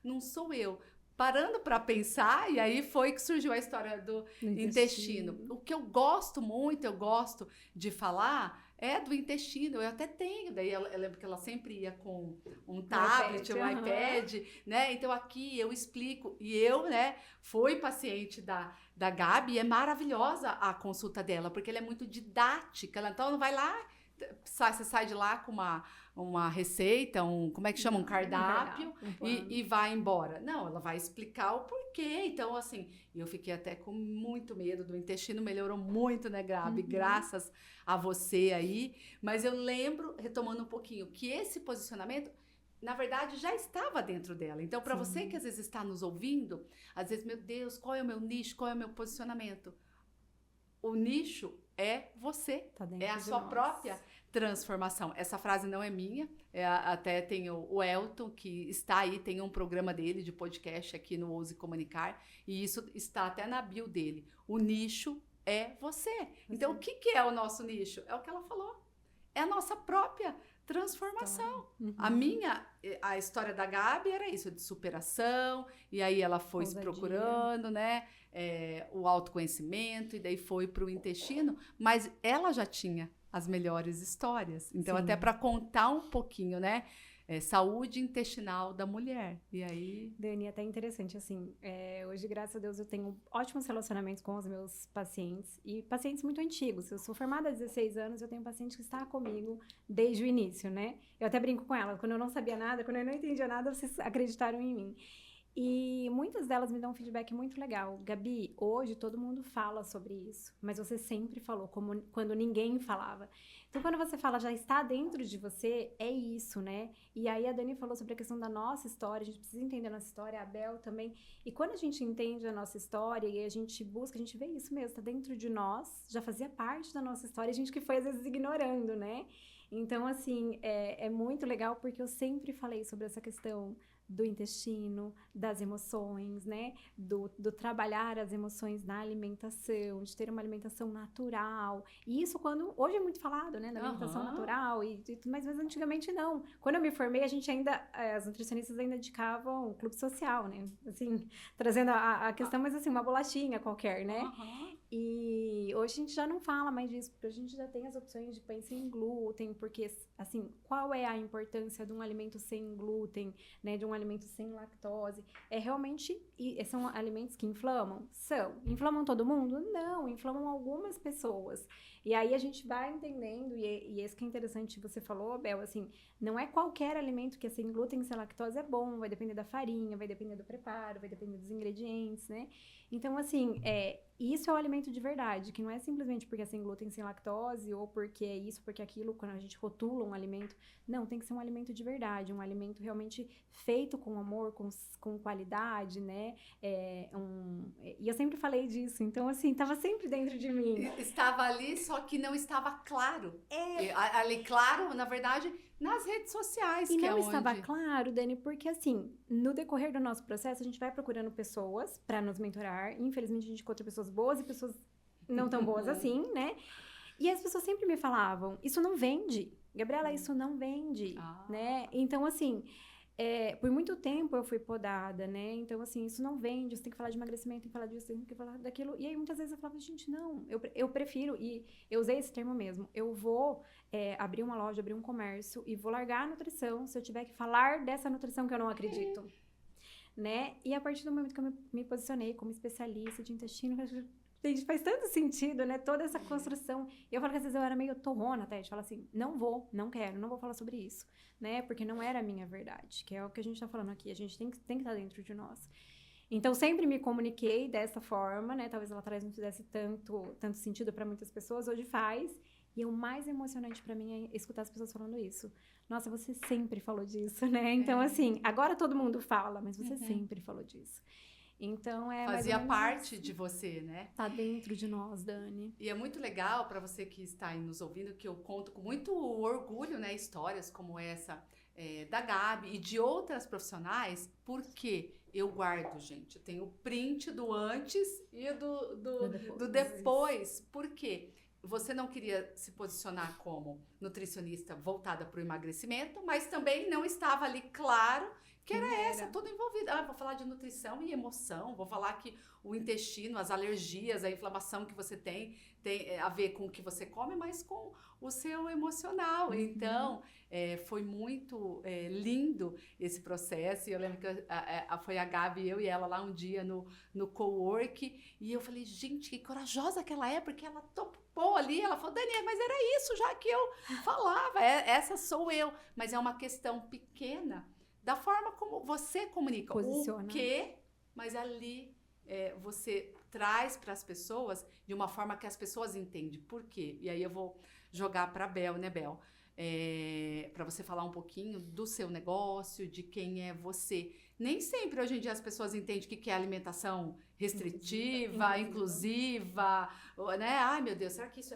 não sou eu. Parando para pensar, e aí foi que surgiu a história do intestino. O que eu gosto muito, eu gosto de falar, é do intestino. Eu até tenho, daí eu lembro que ela sempre ia com um tablet, um iPad, né? Então aqui eu explico. E eu, né, fui paciente da Gabi, e é maravilhosa a consulta dela, porque ela é muito didática. Então, não vai lá, você sai de lá com uma receita, como é que chama? Um cardápio, e vai embora. Não, ela vai explicar o porquê. Então, assim, eu fiquei até com muito medo do intestino, melhorou muito, né, Gabi? Graças a você aí. Mas eu lembro, retomando um pouquinho, que esse posicionamento, na verdade, já estava dentro dela. Então, para você que às vezes está nos ouvindo, às vezes, meu Deus, qual é o meu nicho? Qual é o meu posicionamento? O nicho é você, tá é a sua própria transformação. Essa frase não é minha, até tem o Elton, que está aí, tem um programa dele de podcast aqui no Ouse Comunicar, e isso está até na bio dele. O nicho é você. Então, o que é o nosso nicho? É o que ela falou. É a nossa própria transformação. A história da Gabi era isso, de superação, e aí ela foi se procurando, né? O autoconhecimento, e daí foi para o intestino, mas ela já tinha as melhores histórias. Então, até para contar um pouquinho, né? Saúde intestinal da mulher. E aí... Dani, é até interessante, assim, hoje, graças a Deus, eu tenho ótimos relacionamentos com os meus pacientes, e pacientes muito antigos. Eu sou formada há 16 anos, eu tenho paciente que está comigo desde o início, né? Eu até brinco com ela, quando eu não sabia nada, quando eu não entendia nada, vocês acreditaram em mim. E muitas delas me dão um feedback muito legal. Gabi, hoje todo mundo fala sobre isso, mas você sempre falou como quando ninguém falava. Então, quando você fala já está dentro de você, é isso, né? E aí a Dani falou sobre a questão da nossa história, a gente precisa entender a nossa história, a Bel também. E quando a gente entende a nossa história e a gente busca, a gente vê isso mesmo, está dentro de nós, já fazia parte da nossa história, a gente que foi às vezes ignorando, né? Então, assim, é muito legal porque eu sempre falei sobre essa questão do intestino, das emoções, né? Do trabalhar as emoções na alimentação, de ter uma alimentação natural. E isso quando... Hoje é muito falado, né? Da alimentação natural, mas antigamente não. Quando eu me formei, a gente ainda... As nutricionistas ainda indicavam o clube social, né? Assim, trazendo a questão, mas assim, uma bolachinha qualquer, né? E hoje a gente já não fala mais disso, porque a gente já tem as opções de pães sem glúten, porque, assim, qual é a importância de um alimento sem glúten, né, de um alimento sem lactose? É realmente, são alimentos que inflamam? São. Inflamam todo mundo? Não, inflamam algumas pessoas. E aí a gente vai entendendo, e esse que é interessante, você falou, Bel, assim, não é qualquer alimento que é sem glúten, sem lactose é bom, vai depender da farinha, vai depender do preparo, vai depender dos ingredientes, né? Então, assim, isso é o alimento de verdade, que não é simplesmente porque é sem glúten, sem lactose, ou porque é isso, porque é aquilo, quando a gente rotula um alimento. Não, tem que ser um alimento de verdade, um alimento realmente feito com amor, com qualidade, né? E eu sempre falei disso, então, assim, estava sempre dentro de mim. Estava ali, só que não estava claro. Ali, claro, na verdade, nas redes sociais. E que não é estava onde... claro, Dani, porque assim, no decorrer do nosso processo, a gente vai procurando pessoas para nos mentorar. Infelizmente, a gente encontra pessoas boas e pessoas não tão boas assim, né? E as pessoas sempre me falavam, isso não vende. Gabriela, isso não vende, né? Então, assim... por muito tempo eu fui podada, né? Então, assim, isso não vende, você tem que falar de emagrecimento, tem que falar disso, tem que falar daquilo. E aí, muitas vezes eu falava, gente, não, eu prefiro, e eu usei esse termo mesmo, eu vou abrir uma loja, abrir um comércio e vou largar a nutrição se eu tiver que falar dessa nutrição que eu não acredito, né? E a partir do momento que eu me posicionei como especialista de intestino, gente, faz tanto sentido, né? Toda essa construção. Eu falo que às vezes eu era meio torrona até, de falar assim, não quero, não vou falar sobre isso, né? Porque não era a minha verdade, que é o que a gente tá falando aqui. A gente tem que estar dentro de nós. Então, sempre me comuniquei dessa forma, né? Talvez lá atrás não fizesse tanto sentido para muitas pessoas, hoje faz. E o mais emocionante para mim é escutar as pessoas falando isso. Nossa, você sempre falou disso, né? Então, assim, agora todo mundo fala, mas você sempre falou disso. Então, fazia parte de você, né? Tá dentro de nós, Dani. E é muito legal para você que está aí nos ouvindo, que eu conto com muito orgulho, né? Histórias como essa da Gabi e de outras profissionais, porque eu guardo, gente. Eu tenho o print do antes e do depois. Por quê? Você não queria se posicionar como nutricionista voltada para o emagrecimento, mas também não estava ali claro que era tudo envolvido. Vou falar de nutrição e emoção, vou falar que o intestino, as alergias, a inflamação que você tem a ver com o que você come, mas com o seu emocional. Então, foi muito lindo esse processo. E eu lembro que foi a Gabi, eu e ela lá um dia no cowork, e eu falei, gente, que corajosa que ela é, porque ela topou ali, ela falou, Daniela, mas era isso já que eu falava, essa sou eu. Mas é uma questão pequena da forma como você comunica. Posiciona. O quê, mas ali você traz para as pessoas de uma forma que as pessoas entendem. Por quê? E aí eu vou jogar para a Bel, né, Bel? Para você falar um pouquinho do seu negócio, de quem é você. Nem sempre hoje em dia as pessoas entendem o que é alimentação restritiva, inclusiva, né? Ai, meu Deus, será que isso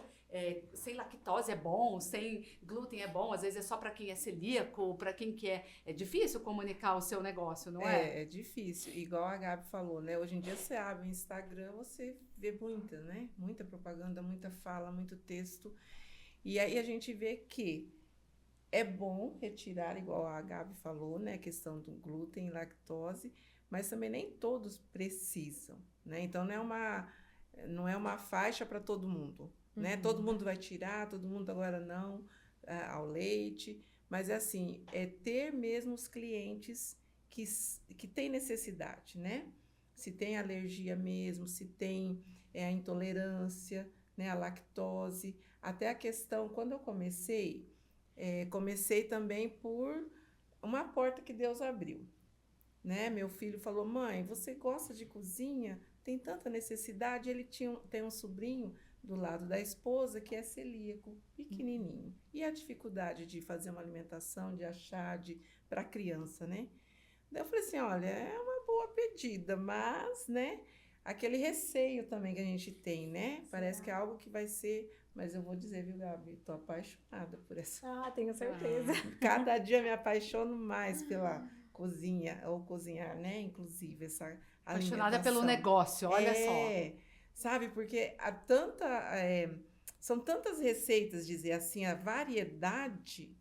sem lactose é bom, sem glúten é bom? Às vezes é só para quem é celíaco, para quem que é difícil comunicar o seu negócio, não é? É difícil, igual a Gabi falou, né? Hoje em dia você abre o Instagram, você vê muita, né? Muita propaganda, muita fala, muito texto. E aí a gente vê que é bom retirar, igual a Gabi falou, né? A questão do glúten e lactose, mas também nem todos precisam, né? Então não é uma faixa para todo mundo, né? Todo mundo vai tirar, todo mundo agora não, ao leite, mas assim, ter mesmo os clientes que têm necessidade, né? Se tem alergia mesmo, se tem a intolerância, né? A lactose, até a questão, quando eu comecei também por uma porta que Deus abriu, né? Meu filho falou, mãe, você gosta de cozinha? Tem tanta necessidade. Ele tem um sobrinho do lado da esposa que é celíaco, pequenininho. E a dificuldade de fazer uma alimentação, de achar para criança, né? Daí eu falei assim, olha, é uma boa pedida, mas, né? aquele receio também que a gente tem, né? Parece que é algo que vai ser... Mas eu vou dizer, viu, Gabi? Tô apaixonada por essa. Ah, tenho certeza. Cada dia me apaixono mais pela cozinha, ou cozinhar, né? Inclusive, essa Apaixonada pelo alimentação. negócio, olha só. Sabe? Porque são tantas receitas, dizer assim, a variedade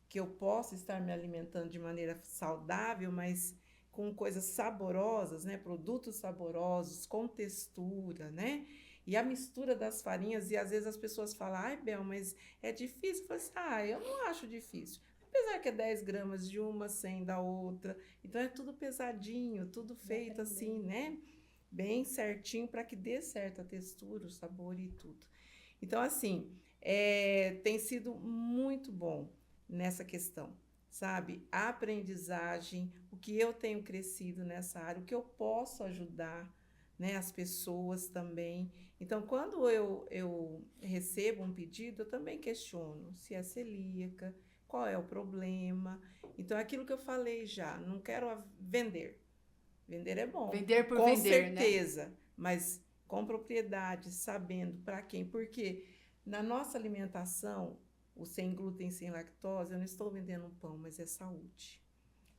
que eu posso estar me alimentando de maneira saudável, mas com coisas saborosas, né? Produtos saborosos, com textura, né? E a mistura das farinhas, e às vezes as pessoas falam, ai, Bel, mas é difícil. Eu falo assim, eu não acho difícil. Apesar que é 10 gramas de uma, 100 da outra. Então é tudo pesadinho, tudo feito assim, né? Bem certinho para que dê certa textura, o sabor e tudo. Então, assim, tem sido muito bom nessa questão, sabe? A aprendizagem, o que eu tenho crescido nessa área, o que eu posso ajudar, né, as pessoas também. Então, quando eu recebo um pedido, eu também questiono se é celíaca, qual é o problema. Então, é aquilo que eu falei já, não quero vender. Vender é bom. Vender por com vender, né? certeza, mas com propriedade, sabendo para quem. Porque na nossa alimentação, o sem glúten, sem lactose, eu não estou vendendo um pão, mas é saúde.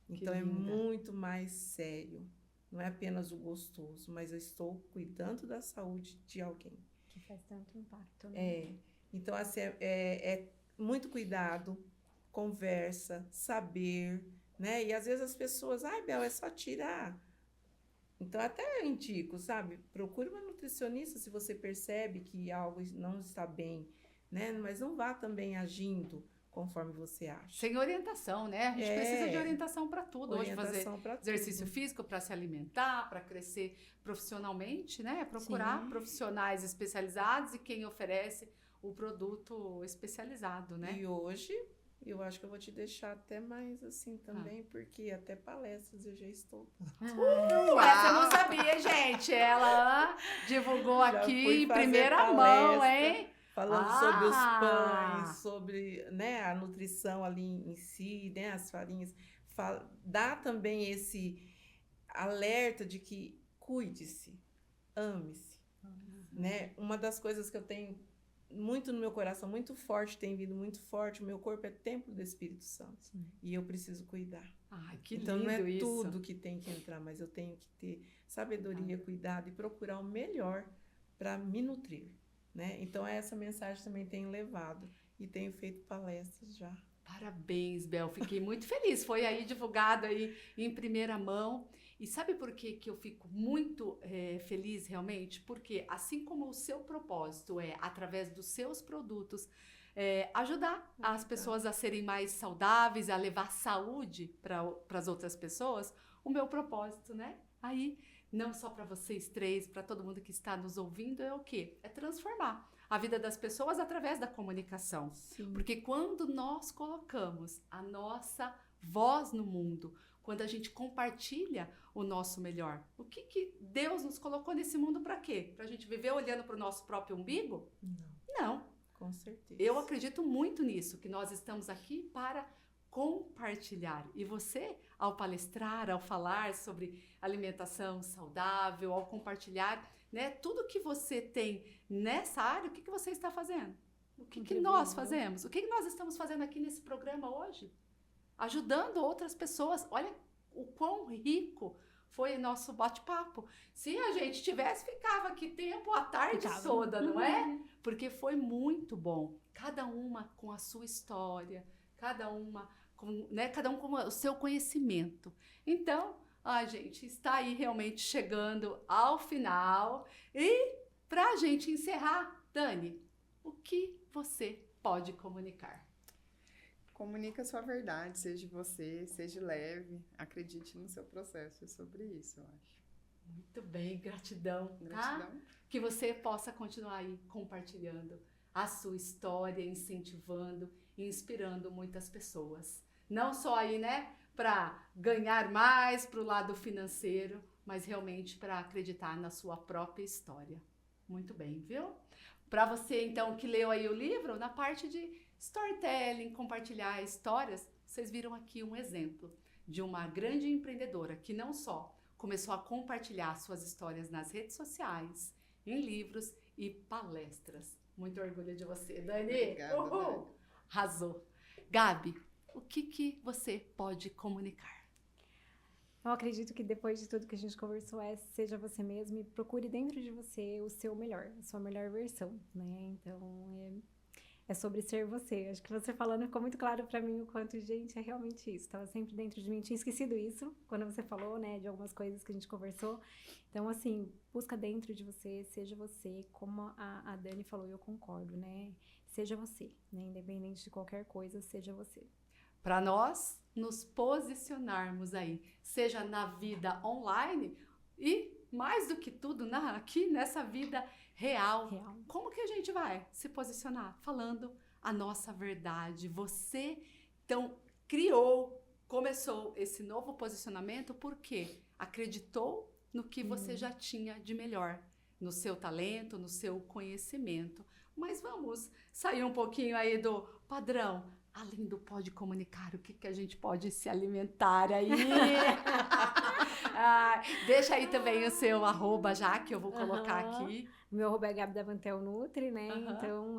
Então, é muito mais sério. Não é apenas o gostoso, mas eu estou cuidando da saúde de alguém. Que faz tanto impacto, né? Então, assim, é muito cuidado, conversa, saber, né? E às vezes as pessoas, Bel, é só tirar. Então, até eu indico, sabe? Procure uma nutricionista se você percebe que algo não está bem, né? Mas não vá também agindo conforme você acha. Sem orientação, né? A gente precisa de orientação para tudo. Hoje fazer exercício físico para se alimentar, para crescer profissionalmente, né? Procurar profissionais especializados e quem oferece o produto especializado, né? E hoje, eu acho que eu vou te deixar até mais assim também, porque até palestras eu já estou. Essa eu não sabia, gente. Ela divulgou aqui em primeira mão, hein? Falando sobre os pães, sobre, né, a nutrição ali em si, né, as farinhas. Dá também esse alerta de que cuide-se, ame-se. Né? Uma das coisas que eu tenho muito no meu coração, muito forte, tem vindo muito forte, o meu corpo é templo do Espírito Santo. E eu preciso cuidar. Ai, que então lindo não é isso. tudo que tem que entrar, mas eu tenho que ter sabedoria, cuidado e procurar o melhor para me nutrir. Né? Então, essa mensagem também tenho levado e tenho feito palestras já. Parabéns, Bel. Fiquei muito feliz. Foi aí divulgado aí em primeira mão. E sabe por que eu fico muito feliz realmente? Porque assim como o seu propósito é, através dos seus produtos, ajudar as pessoas a serem mais saudáveis, a levar saúde para as outras pessoas, o meu propósito, né? Aí... não só para vocês três, para todo mundo que está nos ouvindo, é o quê? É transformar a vida das pessoas através da comunicação. Sim. Porque quando nós colocamos a nossa voz no mundo, quando a gente compartilha o nosso melhor, o que Deus nos colocou nesse mundo para quê? Para a gente viver olhando para o nosso próprio umbigo? Não. Com certeza. Eu acredito muito nisso, que nós estamos aqui para compartilhar. E você, ao palestrar, ao falar sobre alimentação saudável, ao compartilhar, né, tudo que você tem nessa área, o que você está fazendo? O que nós fazemos? O que nós estamos fazendo aqui nesse programa hoje? Ajudando outras pessoas. Olha o quão rico foi o nosso bate-papo. Se a gente tivesse, ficava aqui tempo, a tarde toda, não é? Porque foi muito bom. Cada uma com a sua história, cada um com o seu conhecimento. Então, gente, está aí realmente chegando ao final. E para a gente encerrar, Dani, o que você pode comunicar? Comunica a sua verdade, seja você, seja leve, acredite no seu processo, é sobre isso, eu acho. Muito bem, gratidão. Gratidão. Tá? Que você possa continuar aí compartilhando a sua história, incentivando e inspirando muitas pessoas. Não só aí, né, para ganhar mais para o lado financeiro, mas realmente para acreditar na sua própria história. Muito bem, viu? Para você, então, que leu aí o livro, na parte de storytelling, compartilhar histórias, vocês viram aqui um exemplo de uma grande empreendedora que não só começou a compartilhar suas histórias nas redes sociais, em livros e palestras. Muito orgulho de você, Dani. Obrigada, Dani. Arrasou. Gabi, o que você pode comunicar? Eu acredito que depois de tudo que a gente conversou seja você mesmo e procure dentro de você o seu melhor, a sua melhor versão, né? Então, é sobre ser você. Acho que você falando ficou muito claro pra mim o quanto, gente, é realmente isso. Tava sempre dentro de mim, tinha esquecido isso quando você falou, né, de algumas coisas que a gente conversou. Então, assim, busca dentro de você, seja você, como a Dani falou, eu concordo, né? Seja você, né? Independente de qualquer coisa, seja você. Para nós nos posicionarmos aí, seja na vida online e, mais do que tudo, aqui nessa vida real. Como que a gente vai se posicionar? Falando a nossa verdade. Você, então, começou esse novo posicionamento porque acreditou no que você já tinha de melhor, no seu talento, no seu conhecimento. Mas vamos sair um pouquinho aí do padrão. Além do pode comunicar, o que a gente pode se alimentar aí? Deixa aí também o seu arroba já, que eu vou colocar aqui. O meu arroba é Gabi Davantel Nutri, né? Então,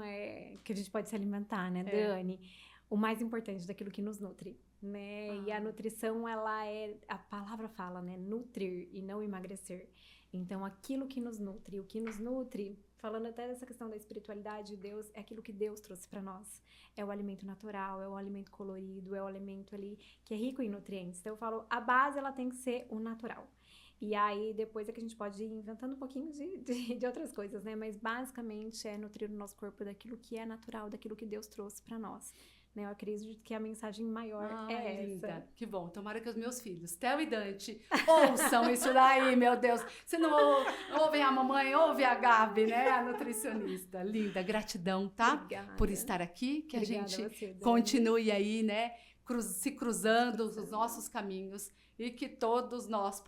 que a gente pode se alimentar, né, Dani? O mais importante daquilo que nos nutre, né? E a nutrição, a palavra fala, né? Nutrir e não emagrecer. Então, aquilo que nos nutre, o que nos nutre, falando até dessa questão da espiritualidade de Deus, é aquilo que Deus trouxe para nós. É o alimento natural, é o alimento colorido, é o alimento ali que é rico em nutrientes. Então, eu falo, a base, ela tem que ser o natural. E aí, depois é que a gente pode ir inventando um pouquinho de outras coisas, né? Mas, basicamente, é nutrir o nosso corpo daquilo que é natural, daquilo que Deus trouxe para nós. Eu acredito que a mensagem maior é linda. essa. Que bom. Tomara que os meus filhos, Theo e Dante, ouçam isso daí, meu Deus. Se não ouvem a mamãe, ouve a Gabi, né? A nutricionista. Linda. Gratidão, tá? Obrigada. Por estar aqui. Que Obrigada a gente a você, Dani. continue aí, né? Se cruzando os nossos caminhos e que todos nós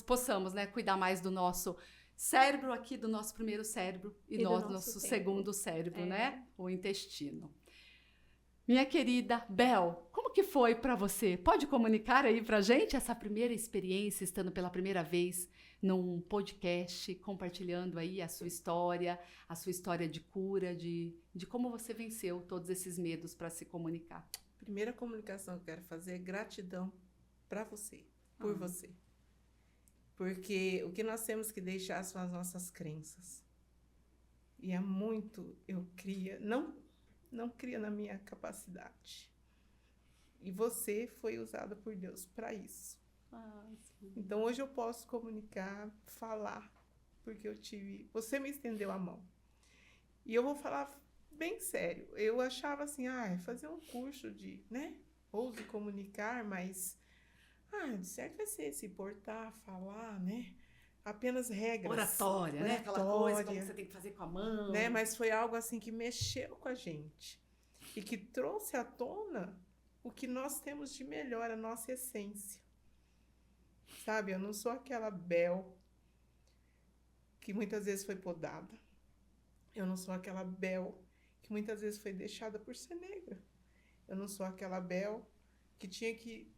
possamos, né? Cuidar mais do nosso cérebro aqui, do nosso primeiro cérebro e do nosso segundo cérebro, né? O intestino. Minha querida Bel, como que foi para você? Pode comunicar aí pra gente essa primeira experiência, estando pela primeira vez num podcast, compartilhando aí a sua história de cura, de como você venceu todos esses medos para se comunicar. Primeira comunicação que eu quero fazer é gratidão para você, por você. Porque o que nós temos que deixar são as nossas crenças. E é muito, eu cria, não cria na minha capacidade. E você foi usada por Deus para isso. Então, hoje eu posso comunicar, falar, porque você me estendeu a mão. E eu vou falar bem sério. Eu achava assim, fazer um curso de, né, ouse comunicar, mas, de certo vai ser se portar, falar, né? Apenas regras. Oratória, né? Aquela coisa como você tem que fazer com a mão. Né? Mas foi algo assim que mexeu com a gente. E que trouxe à tona o que nós temos de melhor, a nossa essência. Sabe? Eu não sou aquela Bel que muitas vezes foi podada. Eu não sou aquela Bel que muitas vezes foi deixada por ser negra. Eu não sou aquela Bel que tinha que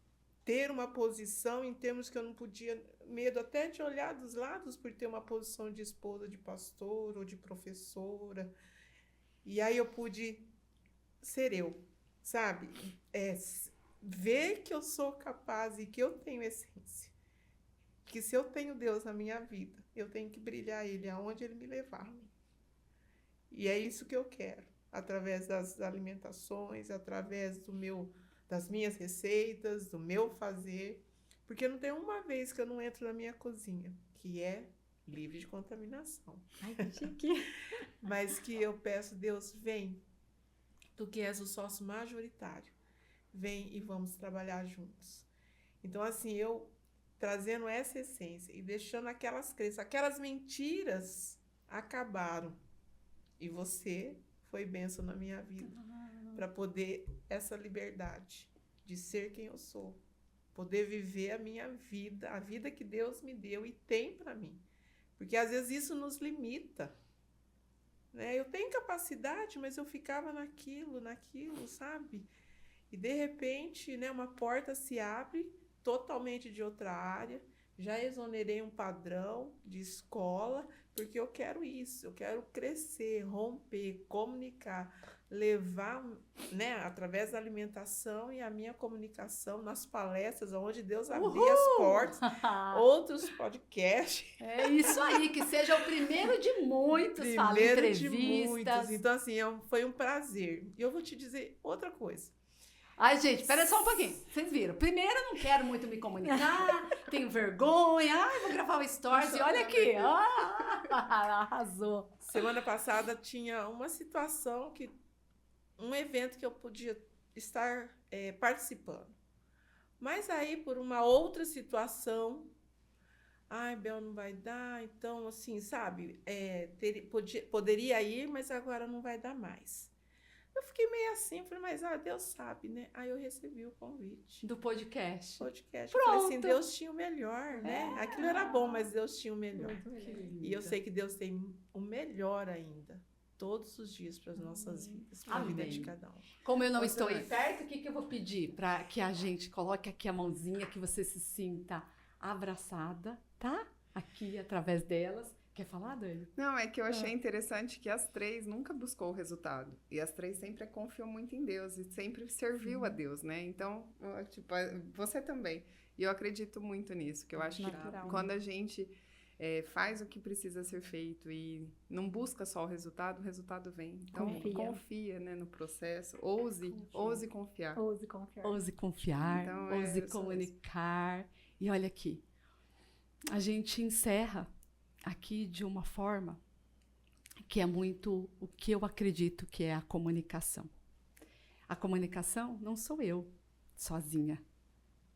ter uma posição em termos que eu não podia, medo até de olhar dos lados por ter uma posição de esposa de pastor ou de professora. E aí eu pude ser eu, sabe? Ver que eu sou capaz e que eu tenho essência. Que se eu tenho Deus na minha vida, eu tenho que brilhar Ele aonde Ele me levar. E é isso que eu quero, através das alimentações, através das minhas receitas, do meu fazer, porque não tem uma vez que eu não entro na minha cozinha, que é livre de contaminação. Ai, que chique. Mas que eu peço, Deus, vem, tu que és o sócio majoritário, vem e vamos trabalhar juntos. Então, assim, eu trazendo essa essência e deixando aquelas crenças, aquelas mentiras acabaram. E você foi bênção na minha vida para poder essa liberdade de ser quem eu sou, poder viver a minha vida, a vida que Deus me deu e tem para mim. Porque às vezes isso nos limita, né? Eu tenho capacidade, mas eu ficava naquilo, sabe? E de repente, né, uma porta se abre totalmente de outra área, Já exonerei um padrão de escola, porque eu quero isso, eu quero crescer, romper, comunicar, levar, né, através da alimentação e a minha comunicação nas palestras, onde Deus abrir as portas, outros podcasts. É isso aí, que seja o primeiro de muitos, fala em Primeiro de entrevistas. muitos. Então, assim, foi um prazer. E eu vou te dizer outra coisa. Ai, gente, espera só um pouquinho. Vocês viram? Primeiro, eu não quero muito me comunicar, tenho vergonha. Ai, vou gravar um stories e olha aqui. Arrasou. Semana passada tinha uma situação um evento que eu podia estar participando. Mas aí, por uma outra situação, ai, Bel, não vai dar. Então, assim, sabe, poderia ir, mas agora não vai dar mais. Eu fiquei meio assim, falei, mas Deus sabe, né? Aí eu recebi o convite. Do podcast. Pronto. Eu Pronto. falei assim, Deus tinha o melhor, né? Aquilo era bom, mas Deus tinha o melhor. E eu sei que Deus tem o melhor ainda. Todos os dias para as nossas vidas, para a vida de cada um. Como eu não estou aí perto, o que eu vou pedir? Para que a gente coloque aqui a mãozinha, que você se sinta abraçada, tá? Aqui, através delas. Quer falar, Dani? Não, é que eu achei interessante que as 3 nunca buscou o resultado. E as 3 sempre confiou muito em Deus e sempre serviu a Deus, né? Então, tipo, você também. E eu acredito muito nisso, que eu acho Natural, que quando a gente faz o que precisa ser feito e não busca só o resultado vem. Então, confia, né, no processo. Ouse confiar. Ouse confiar. Ouse confiar, Então, ouse comunicar. E olha aqui, a gente encerra aqui de uma forma que é muito o que eu acredito que é a comunicação. A comunicação não sou eu sozinha.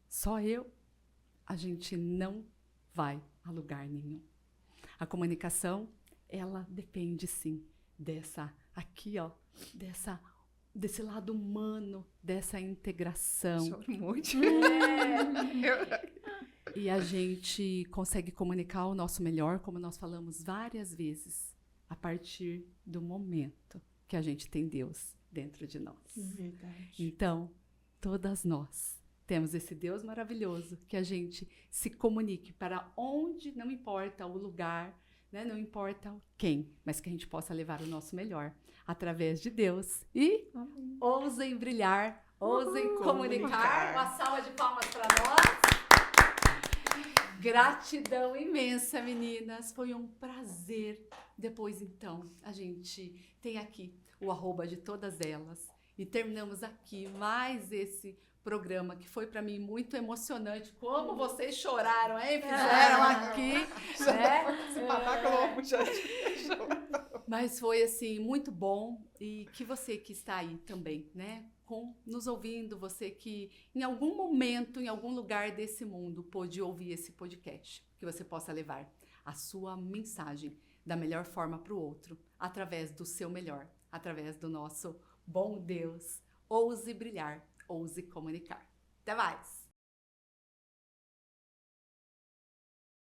Só eu, a gente não vai a lugar nenhum. A comunicação, ela depende sim desse lado humano, dessa integração. Choro muito. E a gente consegue comunicar o nosso melhor, como nós falamos várias vezes, a partir do momento que a gente tem Deus dentro de nós. Verdade. Então, todas nós temos esse Deus maravilhoso que a gente se comunique para onde, não importa o lugar, né, não importa quem, mas que a gente possa levar o nosso melhor através de Deus. E ousem brilhar, ousem comunicar. Uma salva de palmas para nós. Gratidão imensa, meninas. Foi um prazer. Depois, então, a gente tem aqui o @ de todas elas. E terminamos aqui mais esse programa que foi para mim muito emocionante. Como vocês choraram, hein? Fizeram aqui. Mas foi, assim, muito bom. E que você que está aí também, né? Nos ouvindo, você que em algum momento, em algum lugar desse mundo pôde ouvir esse podcast, que você possa levar a sua mensagem da melhor forma para o outro, através do seu melhor, através do nosso bom Deus. Ouse brilhar, ouse comunicar. Até mais!